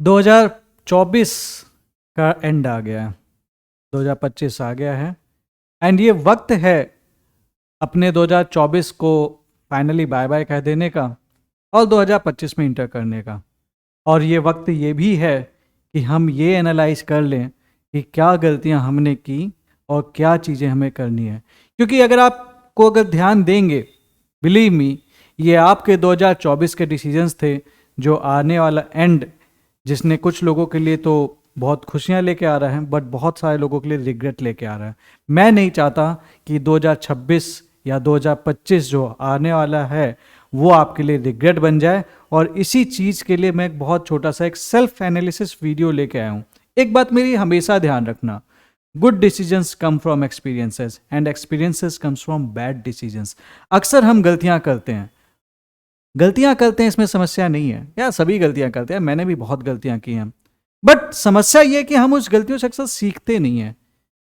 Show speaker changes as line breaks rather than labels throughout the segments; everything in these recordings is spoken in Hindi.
2024 का एंड आ गया है, 2025 आ गया है एंड ये वक्त है अपने 2024 को फाइनली बाय बाय कह देने का और 2025 में इंटर करने का। और ये वक्त ये भी है कि हम ये एनालाइज कर लें कि क्या गलतियां हमने की और क्या चीज़ें हमें करनी है। क्योंकि अगर ध्यान देंगे, बिलीव मी, ये आपके 2024 के डिसीजंस थे जो आने वाला एंड, जिसने कुछ लोगों के लिए तो बहुत खुशियां लेके आ रहा है बट बहुत सारे लोगों के लिए रिग्रेट लेके आ रहा है। मैं नहीं चाहता कि 2026 या 2025 जो आने वाला है वो आपके लिए रिग्रेट बन जाए। और इसी चीज़ के लिए मैं एक बहुत छोटा सा एक सेल्फ एनालिसिस वीडियो लेके आया हूँ। एक बात मेरी हमेशा ध्यान रखना, good decisions come from experiences and experiences comes from bad decisions. अक्सर हम गलतियां करते हैं, इसमें समस्या नहीं है यार, सभी गलतियां करते हैं, मैंने भी बहुत गलतियां की हैं, बट समस्या ये है कि हम उस गलतियों से अक्सर सीखते नहीं हैं।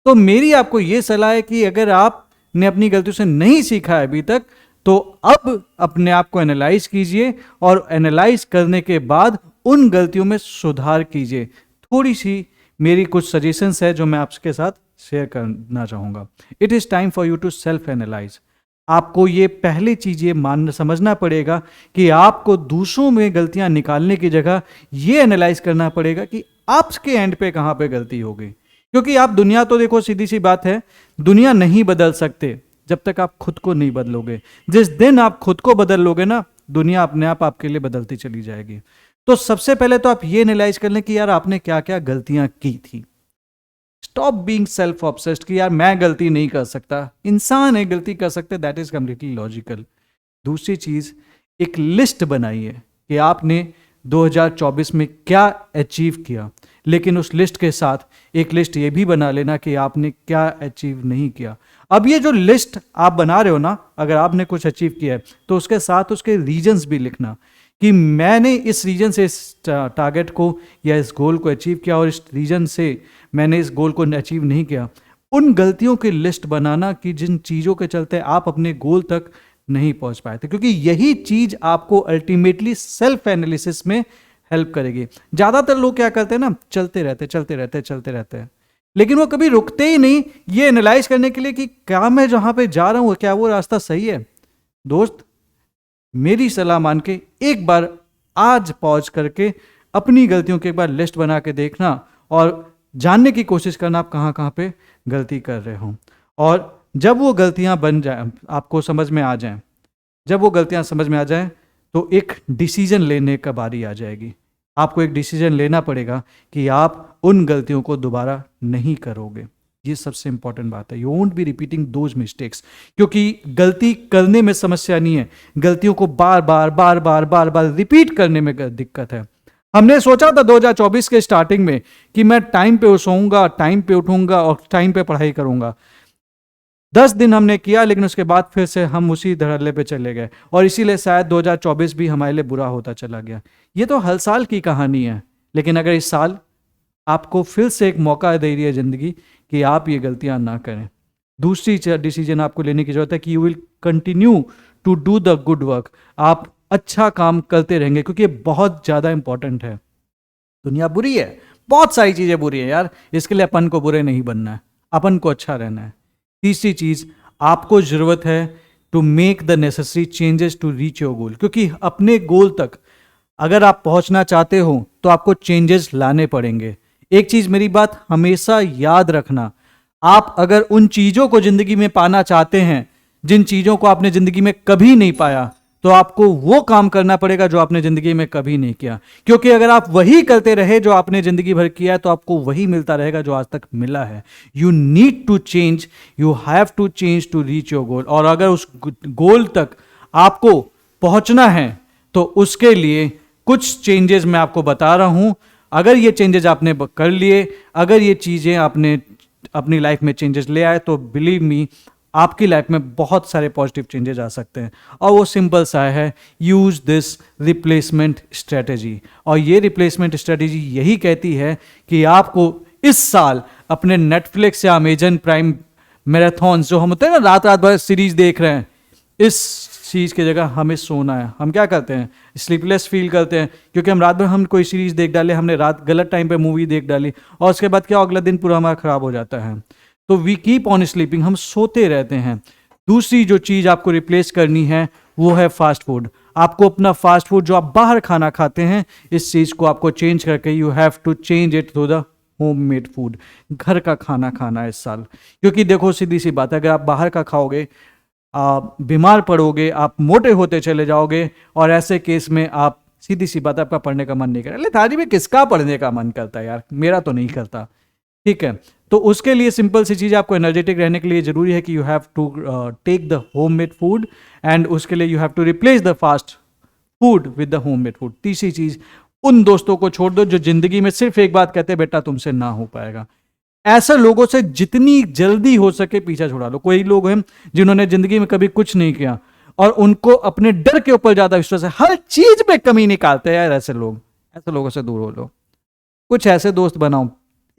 तो मेरी आपको ये सलाह है कि अगर आपने अपनी गलतियों से नहीं सीखा है अभी तक, तो अब अपने आप को एनालाइज कीजिए और एनालाइज करने के बाद उन गलतियों में सुधार कीजिए। थोड़ी सी मेरी कुछ सजेशंस है जो मैं आपके साथ शेयर करना चाहूँगा। It is time for you to self analyse. आपको ये पहली चीज़ ये समझना पड़ेगा कि आपको दूसरों में गलतियां निकालने की जगह ये एनालाइज करना पड़ेगा कि आपके एंड पे कहाँ पे गलती हो गई। क्योंकि आप दुनिया तो देखो, सीधी सी बात है, दुनिया नहीं बदल सकते जब तक आप खुद को नहीं बदलोगे। जिस दिन आप खुद को बदल लोगे ना, दुनिया अपने आप आपके लिए बदलती चली जाएगी। तो सबसे पहले तो आप ये एनालाइज कर लें कि यार आपने क्या क्या गलतियां की थी। स्टॉप बीइंग सेल्फ ऑब्सेस्ड कि यार मैं गलती नहीं कर सकता। इंसान है, गलती कर सकते, दैट इज कंप्लीटली लॉजिकल। दूसरी चीज, एक लिस्ट बनाइए कि आपने 2024 में क्या अचीव किया, लेकिन उस लिस्ट के साथ एक लिस्ट ये भी बना लेना कि आपने क्या अचीव नहीं किया। अब ये जो लिस्ट आप बना रहे हो ना, अगर आपने कुछ अचीव किया है तो उसके साथ उसके रीजंस भी लिखना कि मैंने इस रीजन से इस टारगेट को या इस गोल को अचीव किया और इस रीजन से मैंने इस गोल को अचीव नहीं किया। उन गलतियों की लिस्ट बनाना कि जिन चीज़ों के चलते आप अपने गोल तक नहीं पहुंच पाए थे, क्योंकि यही चीज़ आपको अल्टीमेटली सेल्फ एनालिसिस में हेल्प करेगी। ज़्यादातर लोग क्या करते हैं ना, चलते रहते हैं, लेकिन वो कभी रुकते ही नहीं ये एनालाइज करने के लिए कि क्या मैं जहाँ पे जा रहा हूँ क्या वो रास्ता सही है। दोस्त, मेरी सलाह मान के एक बार आज पॉज करके अपनी गलतियों की एक बार लिस्ट बना के देखना और जानने की कोशिश करना आप कहाँ कहाँ पे गलती कर रहे हो। और जब वो गलतियाँ बन जाए, आपको समझ में आ जाएं, जब वो गलतियाँ समझ में आ जाएं तो एक डिसीजन लेने का बारी आ जाएगी। आपको एक डिसीजन लेना पड़ेगा कि आप उन गलतियों को दोबारा नहीं करोगे। ये सबसे इंपॉर्टेंट बात है। You won't be repeating those mistakes, क्योंकि गलती करने में समस्या नहीं है, गलतियों को बार बार रिपीट करने में दिक्कत है। हमने सोचा था 2024 के स्टार्टिंग में कि मैं टाइम पे सोऊंगा, टाइम पे उठूंगा और टाइम पे पढ़ाई करूंगा। 10 दिन हमने किया, लेकिन उसके बाद फिर से हम उसी धड़ल्ले पे चले गए और इसीलिए शायद 2024 भी हमारे लिए बुरा होता चला गया। ये तो हर साल की कहानी है, लेकिन अगर इस साल आपको फिर से एक मौका दे रही है जिंदगी कि आप ये गलतियां ना करें। दूसरी डिसीजन आपको लेने की जरूरत है कि you will continue to do the good work. आप अच्छा काम करते रहेंगे, क्योंकि ये बहुत ज़्यादा इंपॉर्टेंट है। दुनिया बुरी है, बहुत सारी चीज़ें बुरी है यार, इसके लिए अपन को बुरे नहीं बनना है, अपन को अच्छा रहना है। तीसरी चीज़, आपको ज़रूरत है to make the necessary changes to reach your goal, क्योंकि अपने गोल तक अगर आप पहुंचना चाहते हो तो आपको चेंजेस लाने पड़ेंगे। एक चीज़ मेरी बात हमेशा याद रखना, आप अगर उन चीज़ों को ज़िंदगी में पाना चाहते हैं जिन चीज़ों को आपने ज़िंदगी में कभी नहीं पाया, तो आपको वो काम करना पड़ेगा जो आपने ज़िंदगी में कभी नहीं किया। क्योंकि अगर आप वही करते रहे जो आपने ज़िंदगी भर किया है, तो आपको वही मिलता रहेगा जो आज तक मिला है। You need to change, you have to change to reach your goal. और अगर उस गोल तक आपको पहुंचना है तो उसके लिए कुछ चेंजेस मैं आपको बता रहा हूं। अगर ये चेंजेस आपने कर लिए, अगर ये चीज़ें आपने अपनी लाइफ में चेंजेस ले आए, तो बिलीव मी, आपकी लाइफ में बहुत सारे पॉजिटिव चेंजेस आ सकते हैं। और वो सिंपल सा है, यूज दिस रिप्लेसमेंट स्ट्रेटेजी। और ये रिप्लेसमेंट स्ट्रेटेजी यही कहती है कि आपको इस साल अपने नेटफ्लिक्स या अमेजन प्राइम मैराथन जो हम होते हैं ना, रात रात भर सीरीज देख रहे हैं, इस चीज़ की जगह हमें सोना है। हम क्या करते हैं, स्लीपलेस फील करते हैं क्योंकि हम रात भर हम कोई सीरीज देख डाले, हमने रात गलत टाइम पे मूवी देख डाली और उसके बाद क्या अगला दिन पूरा हमारा खराब हो जाता है। तो वी कीप ऑन स्लीपिंग, हम सोते रहते हैं। दूसरी जो चीज़ आपको रिप्लेस करनी है वो है फास्ट फूड। आपको अपना फास्ट फूड जो आप बाहर खाना खाते हैं, इस चीज़ को आपको चेंज करके you have to change it to the homemade food. घर का खाना खाना है इस साल, क्योंकि देखो सीधी सी बात है, अगर आप बाहर का खाओगे आप बीमार पड़ोगे, आप मोटे होते चले जाओगे और ऐसे केस में आप सीधी सी बात है आपका पढ़ने का मन नहीं करेगा। लेथारी में किसका पढ़ने का मन करता है यार, मेरा तो नहीं करता। ठीक है, तो उसके लिए सिंपल सी चीज़, आपको एनर्जेटिक रहने के लिए जरूरी है कि you have to take the homemade food and उसके लिए you have to replace the fast food with the homemade food. तीसरी चीज़, उन दोस्तों को छोड़ दो जो जिंदगी में सिर्फ एक बात कहते हैं, बेटा तुमसे ना हो पाएगा। ऐसे लोगों से जितनी जल्दी हो सके पीछा छुड़ा लो। कोई लोग हैं जिन्होंने जिंदगी में कभी कुछ नहीं किया और उनको अपने डर के ऊपर ज्यादा विश्वास है, हर चीज में कमी निकालते हैं यार। ऐसे लोगों से दूर हो लो। कुछ ऐसे दोस्त बनाओ,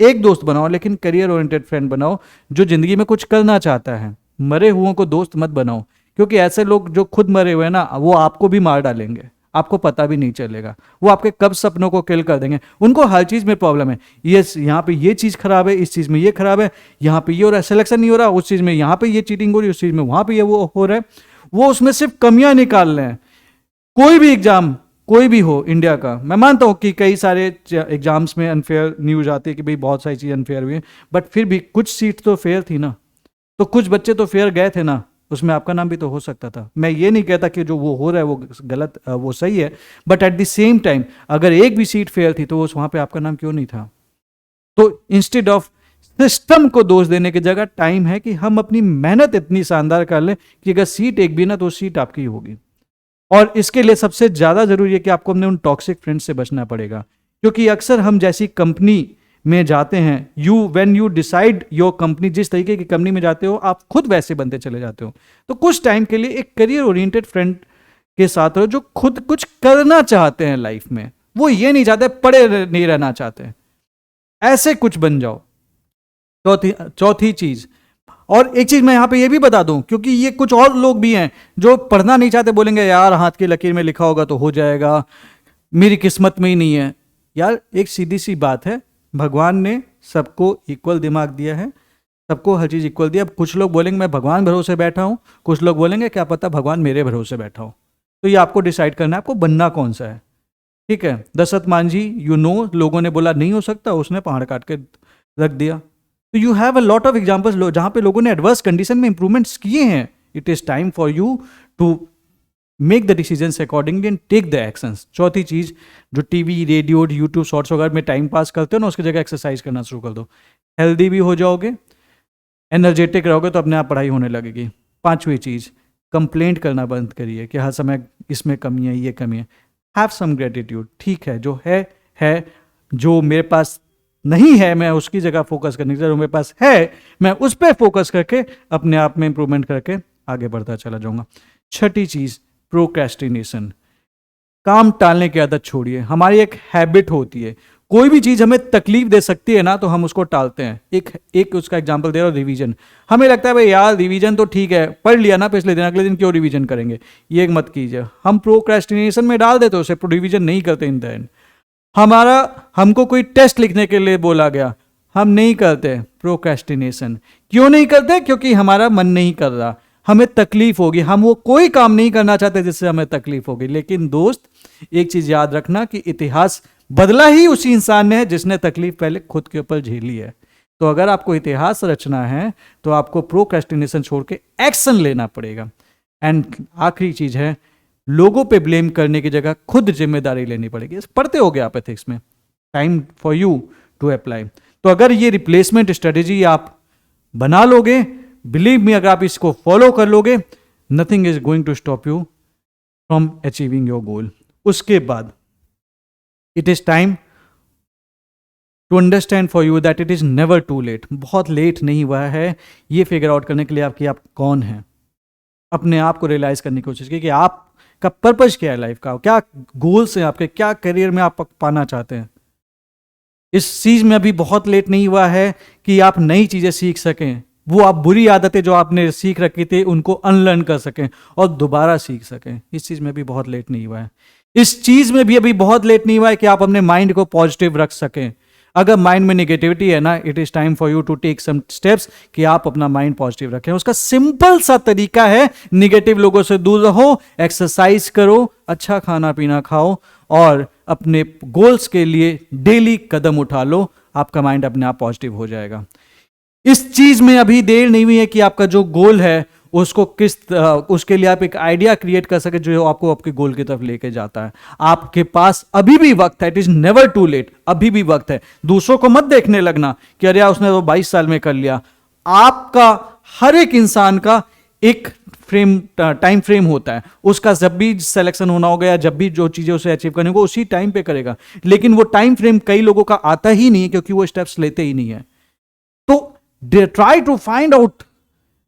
एक दोस्त बनाओ लेकिन करियर ओरिएंटेड फ्रेंड बनाओ जो जिंदगी में कुछ करना चाहता है। मरे हुओं को दोस्त मत बनाओ, क्योंकि ऐसे लोग जो खुद मरे हुए हैं ना, वो आपको भी मार डालेंगे, आपको पता भी नहीं चलेगा। वो आपके कब सपनों को किल कर देंगे। उनको हर चीज में प्रॉब्लम है, ये यहाँ पे ये चीज खराब है, इस चीज में ये खराब है, यहाँ पे ये हो रहा है, सिलेक्शन नहीं हो रहा, उस चीज में यहाँ पे ये चीटिंग हो रही है, उस चीज में वहां पे ये वो हो रहा है। वो उसमें सिर्फ कमियां निकाल रहे हैं। कोई भी एग्जाम, कोई भी हो इंडिया का, मैं मानता हूं कि कई सारे एग्जाम्स में अनफेयर न्यूज आती है कि भाई बहुत सारी चीजें अनफेयर हुई है, बट फिर भी कुछ सीट तो फेयर थी ना, तो कुछ बच्चे तो फेयर गए थे ना, उसमें आपका नाम भी तो हो सकता था। मैं ये नहीं कहता कि जो वो हो रहा है वो गलत, वो सही है, but at the same time अगर एक भी सीट फेयर थी तो वहां पे आपका नाम क्यों नहीं था। तो इंस्टेड ऑफ सिस्टम को दोष देने की जगह टाइम है कि हम अपनी मेहनत इतनी शानदार कर लें कि अगर सीट एक भी ना तो सीट आपकी होगी। और इसके लिए सबसे ज्यादा जरूरी है कि आपको अपने उन टॉक्सिक फ्रेंड्स से बचना पड़ेगा, क्योंकि अक्सर हम जैसी कंपनी में जाते हैं, when you decide your company, जिस तरीके की कंपनी में जाते हो आप खुद वैसे बनते चले जाते हो। तो कुछ टाइम के लिए एक करियर ओरिएंटेड फ्रेंड के साथ रहो जो खुद कुछ करना चाहते हैं लाइफ में, वो ये नहीं चाहते पड़े नहीं रहना चाहते, ऐसे कुछ बन जाओ। चौथी चीज, और एक चीज मैं यहां पे ये भी बता दूं, क्योंकि ये कुछ और लोग भी हैं जो पढ़ना नहीं चाहते, बोलेंगे यार हाथ की लकीर में लिखा होगा तो हो जाएगा, मेरी किस्मत में ही नहीं है। यार एक सीधी सी बात है, भगवान ने सबको इक्वल दिमाग दिया है, सबको हर चीज इक्वल दिया। अब कुछ लोग बोलेंगे मैं भगवान भरोसे बैठा हूं, कुछ लोग बोलेंगे क्या पता भगवान मेरे भरोसे बैठा हो। तो ये आपको डिसाइड करना है आपको बनना कौन सा है। ठीक है, दशरथ मांझी लोगों ने बोला नहीं हो सकता, उसने पहाड़ काट के रख दिया। तो you have a lot of examples जहां पे लोगों ने एडवर्स कंडीशन में इंप्रूवमेंट्स किए हैं। It is time for you to make the decisions accordingly and take the actions. चौथी चीज, जो टीवी रेडियो यूट्यूब शॉर्ट्स वगैरह में टाइम पास करते हो ना, उसकी जगह एक्सरसाइज करना शुरू कर दो। हेल्दी भी हो जाओगे, एनर्जेटिक रहोगे तो अपने आप पढ़ाई होने लगेगी। पांचवी चीज, कंप्लेंट करना बंद करिए कि हर समय इसमें कमी है, ये कमी है। हैव सम ग्रेटिट्यूड, ठीक है जो है, जो मेरे पास नहीं है मैं उसकी जगह फोकस करने की जगह मेरे पास है मैं उस पर फोकस करके अपने आप में इंप्रूवमेंट करके आगे बढ़ता चला जाऊंगा। छठी चीज, प्रोक्रेस्टिनेशन, काम टालने की आदत छोड़िए। हमारी एक हैबिट होती है, कोई भी चीज हमें तकलीफ दे सकती है ना तो हम उसको टालते हैं। एक उसका एग्जांपल दे रहा हूं, रिवीजन। हमें लगता है भाई यार रिवीजन तो ठीक है, पढ़ लिया ना पिछले दिन, अगले दिन क्यों रिवीजन करेंगे, ये मत कीजिए। हम प्रोक्रेस्टिनेशन में डाल देते उसे, रिवीजन नहीं करते इन द एंड। हमको कोई टेस्ट लिखने के लिए बोला गया, हम नहीं करते, प्रोक्रेस्टिनेशन। क्यों नहीं करते? क्योंकि हमारा मन नहीं कर रहा, हमें तकलीफ होगी, हम वो कोई काम नहीं करना चाहते जिससे हमें तकलीफ होगी। लेकिन दोस्त एक चीज याद रखना कि इतिहास बदला ही उसी इंसान ने है जिसने तकलीफ पहले खुद के ऊपर झेली है। तो अगर आपको इतिहास रचना है तो आपको प्रोक्रेस्टिनेशन छोड़ के एक्शन लेना पड़ेगा। एंड आखिरी चीज है, लोगों पे ब्लेम करने की जगह खुद जिम्मेदारी लेनी पड़ेगी। पढ़ते हो गए आप एथिक्स में, time for you to apply. तो अगर ये रिप्लेसमेंट स्ट्रेटेजी आप बना लोगे, बिलीव मी, अगर आप इसको फॉलो कर लोगे, nothing is going to stop you from achieving your goal. उसके बाद it is time to understand for you that it is never too late. बहुत लेट नहीं हुआ है ये फिगर आउट करने के लिए आपकी आप कौन है, अपने आप को रियलाइज करने की कोशिश कीजिए कि आपका पर्पस क्या है लाइफ का, क्या गोल्स हैं आपके, क्या करियर में आप पाना चाहते हैं। इस चीज में अभी बहुत लेट नहीं हुआ है कि आप नई चीजें सीख सकें। वो आप बुरी आदतें जो आपने सीख रखी थी उनको अनलर्न कर सकें और दोबारा सीख सकें। इस चीज़ में भी बहुत लेट नहीं हुआ है। इस चीज़ में भी अभी बहुत लेट नहीं हुआ है कि आप अपने माइंड को पॉजिटिव रख सकें। अगर माइंड में नेगेटिविटी है ना, it is time for you to take some steps कि आप अपना माइंड पॉजिटिव रखें। उसका सिंपल सा तरीका है, नेगेटिव लोगों से दूर रहो, एक्सरसाइज करो, अच्छा खाना पीना खाओ और अपने गोल्स के लिए डेली कदम उठा लो। आपका माइंड अपने आप पॉजिटिव हो जाएगा। इस चीज में अभी देर नहीं हुई है कि आपका जो गोल है उसको उसके लिए आप एक आइडिया क्रिएट कर सके जो आपको आपके गोल की तरफ लेके जाता है। आपके पास अभी भी वक्त है, it is never too late. अभी भी वक्त है। दूसरों को मत देखने लगना कि अरे उसने तो 22 साल में कर लिया। आपका हर एक इंसान का एक टाइम फ्रेम होता है। उसका जब भी सिलेक्शन होना होगा या जब भी जो चीजें उसे अचीव करने को उसी टाइम पे करेगा। लेकिन वो टाइम फ्रेम कई लोगों का आता ही नहीं है क्योंकि वो स्टेप्स लेते ही नहीं है। तो ट्राई टू फाइंड आउट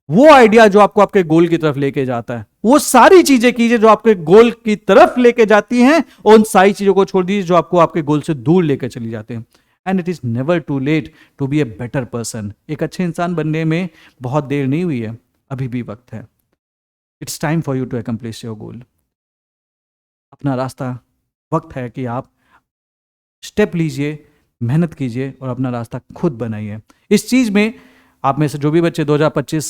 वो आइडिया जो आपको आपके गोल की तरफ लेके जाता है। वो सारी चीजें कीजिए जो आपके गोल की तरफ लेके जाती हैं और उन सारी चीजों को छोड़ दीजिए जो आपको आपके गोल से दूर लेके चली जाते हैं। And it is never too late to be a better person. एक अच्छे इंसान बनने में बहुत देर नहीं हुई है, अभी भी वक्त है। It's time for you to accomplish your goal. अपना रास्ता, वक्त है कि आप स्टेप लीजिए, मेहनत कीजिए और अपना रास्ता खुद बनाइए। इस चीज में आप में से जो भी बच्चे 2025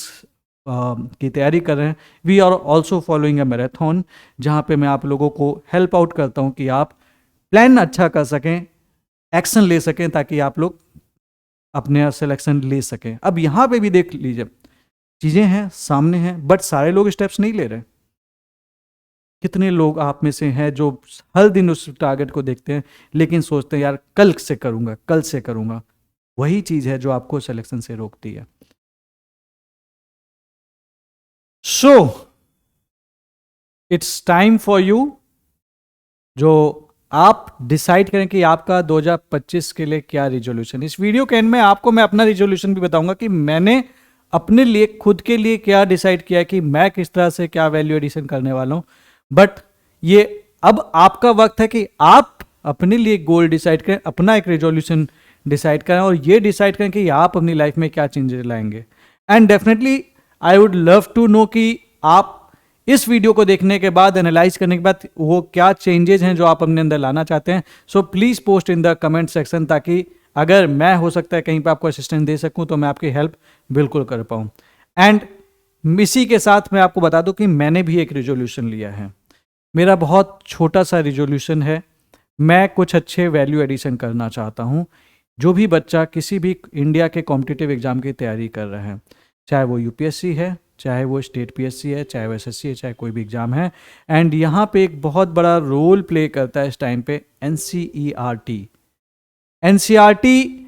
की तैयारी कर रहे हैं, we are also following a marathon, जहाँ पे मैं आप लोगों को हेल्प आउट करता हूँ कि आप प्लान अच्छा कर सकें, एक्शन ले सकें, ताकि आप लोग अपने सिलेक्शन ले सकें। अब यहाँ पे भी देख लीजिए, चीज़ें हैं सामने हैं, बट सारे लोग स्टेप्स नहीं ले रहे। कितने लोग आप में से हैं जो हर दिन उस टारगेट को देखते हैं लेकिन सोचते हैं यार कल से करूँगा, कल से करूँगा। वही चीज़ है जो आपको सिलेक्शन से रोकती है। So it's time for you, जो आप डिसाइड करें कि आपका 2025 के लिए क्या रिजोल्यूशन। इस वीडियो के एंड में आपको मैं अपना रिजोल्यूशन भी बताऊंगा कि मैंने अपने लिए खुद के लिए क्या डिसाइड किया है कि मैं किस तरह से क्या वैल्यू एडिशन करने वाला हूं। बट ये अब आपका वक्त है कि आप अपने लिए गोल डिसाइड करें, अपना एक रिजोल्यूशन डिसाइड करें और ये डिसाइड करें कि आप अपनी लाइफ में क्या चेंजेस लाएंगे। And definitely I would love to know कि आप इस वीडियो को देखने के बाद, एनालाइज करने के बाद, वो क्या चेंजेस हैं जो आप अपने अंदर लाना चाहते हैं। So please post in the comment section, ताकि अगर मैं हो सकता है कहीं पे आपको असिस्टेंस दे सकूं तो मैं आपकी हेल्प बिल्कुल कर पाऊं। एंड इसी के साथ मैं आपको बता दूं कि मैंने भी एक रिजोल्यूशन लिया है। मेरा बहुत छोटा सा रिजोल्यूशन है। मैं कुछ अच्छे वैल्यू एडिशन करना चाहता हूँ। जो भी बच्चा किसी भी इंडिया के कॉम्पिटिटिव एग्जाम की तैयारी कर रहे हैं, चाहे वो यूपीएससी है, चाहे वो स्टेट पीएससी है, चाहे वो एसएससी है, चाहे कोई भी एग्जाम है, एंड यहाँ पे एक बहुत बड़ा रोल प्ले करता है इस टाइम पे एनसीईआरटी। एनसीईआरटी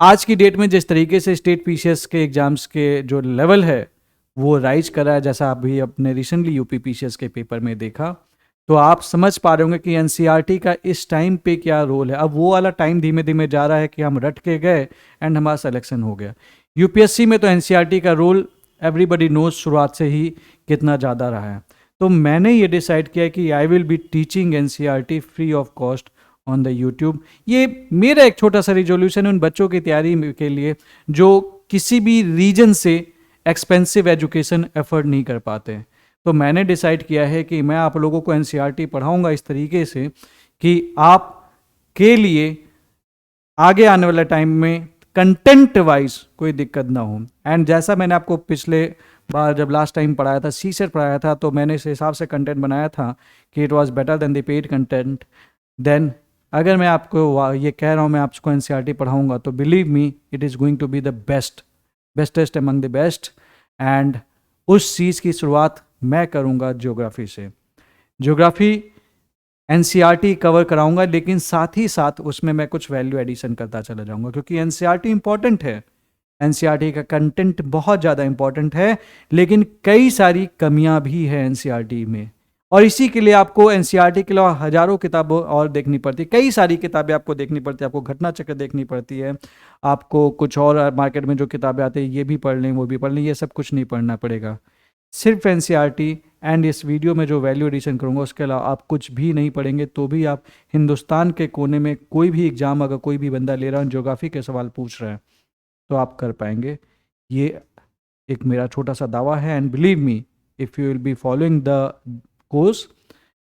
आज की डेट में जिस तरीके से स्टेट पीसीएस के एग्जाम्स के जो लेवल है वो राइज कर रहा है, जैसा आप भी अपने रिसेंटली यूपी पीसीएस के पेपर में देखा, तो आप समझ पा रहे होंगे कि एनसीईआरटी का इस टाइम पे क्या रोल है। अब वो वाला टाइम धीमे धीमे जा रहा है कि हम रट के गए एंड हमारा सिलेक्शन हो गया। यूपीएससी में तो एनसीईआरटी का रोल एवरीबडी नोज शुरुआत से ही कितना ज़्यादा रहा है। तो मैंने ये डिसाइड किया कि आई will be teaching NCERT free of cost on the YouTube. ये मेरा एक छोटा सा रिजोल्यूशन है उन बच्चों की तैयारी के लिए जो किसी भी रीजन से एक्सपेंसिव एजुकेशन एफर्ड नहीं कर पाते। तो मैंने डिसाइड किया है कि मैं आप लोगों को एनसीईआरटी पढ़ाऊंगा इस तरीके से कि आप के लिए आगे आने वाले टाइम में कंटेंट वाइज कोई दिक्कत ना हो। एंड जैसा मैंने आपको पिछले बार जब लास्ट टाइम पढ़ाया था, सीसेट पढ़ाया था, तो मैंने इस हिसाब से कंटेंट बनाया था कि it was better than the paid content. Then अगर मैं आपको ये कह रहा हूँ मैं आपको एनसीईआरटी पढ़ाऊंगा तो believe me it is going to be the bestest among the best. And उस चीज़ की शुरुआत मैं करूँगा ज्योग्राफी से। ज्योग्राफी एनसीईआरटी कवर कराऊंगा, लेकिन साथ ही साथ उसमें मैं कुछ वैल्यू एडिशन करता चला जाऊंगा क्योंकि एनसीईआरटी इंपॉर्टेंट है। एनसीईआरटी का कंटेंट बहुत ज़्यादा इंपॉर्टेंट है, लेकिन कई सारी कमियां भी हैं एनसीईआरटी में। और इसी के लिए आपको एनसीईआरटी के अलावा हजारों किताबें और देखनी पड़ती है, कई सारी किताबें आपको देखनी पड़ती है। आपको घटना चक्र देखनी पड़ती है, आपको कुछ और मार्केट में जो किताबें आती है ये भी पढ़ लें, वो भी पढ़ लें, ये सब कुछ नहीं पढ़ना पड़ेगा। सिर्फ एनसीईआरटी एंड इस वीडियो में जो वैल्यू एडिशन करूँगा उसके अलावा आप कुछ भी नहीं पढ़ेंगे तो भी आप हिंदुस्तान के कोने में कोई भी एग्जाम अगर कोई भी बंदा ले रहा है ज्योग्राफी के सवाल पूछ रहा है तो आप कर पाएंगे। ये एक मेरा छोटा सा दावा है, and believe me, if you will be following the course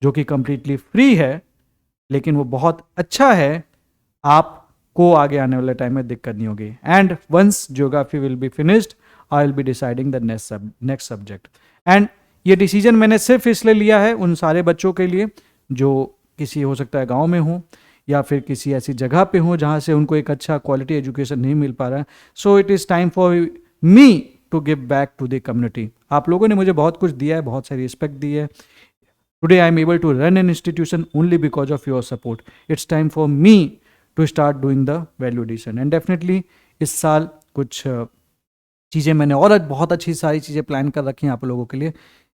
जो कि कम्प्लीटली फ्री है लेकिन वो बहुत अच्छा है, आपको आगे आने वाले टाइम में दिक्कत नहीं होगी. And once geography will be finished, I will be deciding the next subject. And ये डिसीजन मैंने सिर्फ इसलिए लिया है उन सारे बच्चों के लिए जो किसी हो सकता है गांव में हो या फिर किसी ऐसी जगह पे हो जहाँ से उनको एक अच्छा क्वालिटी एजुकेशन नहीं मिल पा रहा है. So it is time for me to give back to the community. आप लोगों ने मुझे बहुत कुछ दिया है, बहुत सारी रिस्पेक्ट दी है. Today I am able to run an institution only because of your support. It's time for me to start doing the value addition. And definitely इस साल कुछ चीज़ें मैंने और बहुत अच्छी सारी चीज़ें प्लान कर रखी हैं आप लोगों के लिए.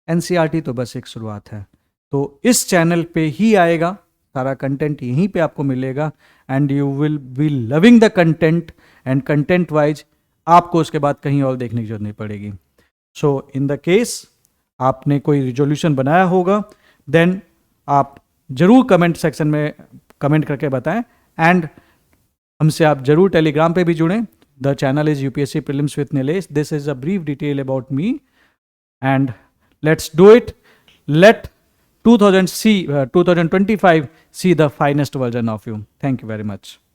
NCERT तो बस एक शुरुआत है. तो इस चैनल पे ही आएगा, सारा कंटेंट यहीं पे आपको मिलेगा. And you will be loving the content, and content wise आपको उसके बाद कहीं और देखने की जरूरत नहीं पड़ेगी. सो इन द केस आपने कोई रिजोल्यूशन बनाया होगा, देन आप जरूर कमेंट सेक्शन में कमेंट करके बताएं. एंड हमसे आप जरूर टेलीग्राम पे भी जुड़ें. The channel is UPSC Prelims with Nilesh. This is a brief detail about me, and let's do it. Let 2025 see the finest version of you. Thank you very much.